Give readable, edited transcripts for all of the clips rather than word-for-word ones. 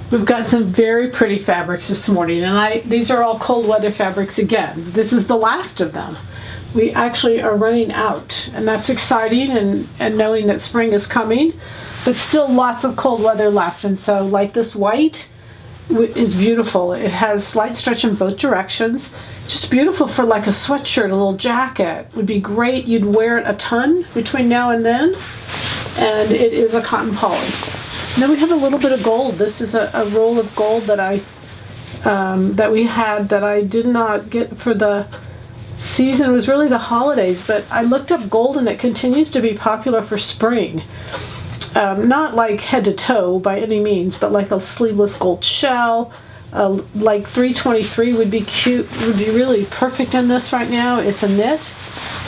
We've got some very pretty fabrics this morning, and these are all cold weather fabrics again. This is the last of them. We actually are running out, and that's exciting, and knowing that spring is coming, but still lots of cold weather left. And so like this white is beautiful. It has slight stretch in both directions. Just beautiful for like a sweatshirt, a little jacket. Would be great. You'd wear it a ton between now and then. And it is a cotton poly. Then we have a little bit of gold. This is a roll of gold that that we had that I did not get for the season. It was really the holidays, but I looked up gold and it continues to be popular for spring. Not like head to toe by any means, but like a sleeveless gold shell. Like 323 would be cute, would be really perfect in this right now. It's a knit,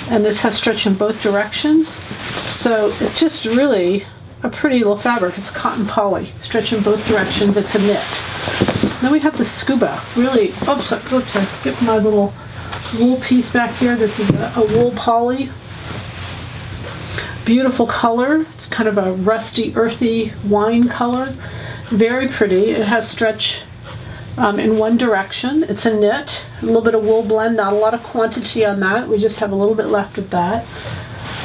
and this has stretch in both directions. So it's just really a pretty little fabric. It's cotton poly, stretch in both directions. It's a knit. Then we have the scuba. Really, oops, I skipped my little wool piece back here. This is a wool poly. Beautiful color. It's kind of a rusty, earthy wine color. Very pretty. It has stretch in one direction. It's a knit. A little bit of wool blend. Not a lot of quantity on that. We just have a little bit left of that.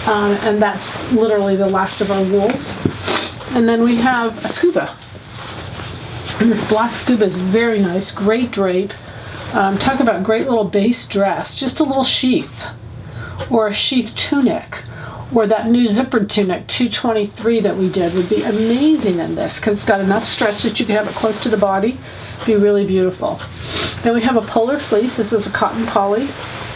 And that's literally the last of our wools. And then we have a scuba. And this black scuba is very nice. Great drape. Talk about great little base dress. Just a little sheath. Or a sheath tunic. Or that new zippered tunic, 223 that we did, would be amazing in this because it's got enough stretch that you can have it close to the body. Be really beautiful. Then we have a polar fleece. This is a cotton poly.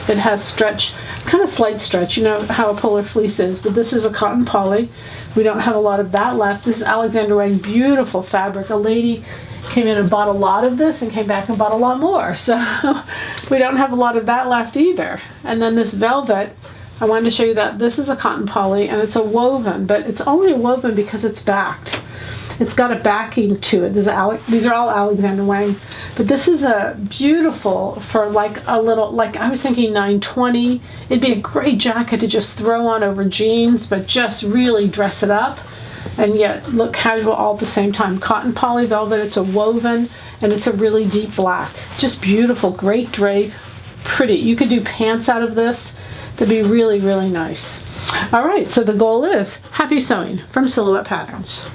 It has stretch, kind of slight stretch. You know how a polar fleece is, but this is a cotton poly. We don't have a lot of that left. This is Alexander Wang, beautiful fabric. A lady came in and bought a lot of this and came back and bought a lot more. So we don't have a lot of that left either. And then this velvet, I wanted to show you that this is a cotton poly and it's a woven, but it's only a woven because it's backed. It's got a backing to it. These are all Alexander Wang, but this is a beautiful for like a little, like I was thinking 920. It'd be a great jacket to just throw on over jeans, but just really dress it up and yet look casual all at the same time. Cotton poly velvet, it's a woven, and it's a really deep black. Just beautiful, great drape, pretty. You could do pants out of this. That'd be really, really nice. All right, so the goal is happy sewing from Silhouette Patterns.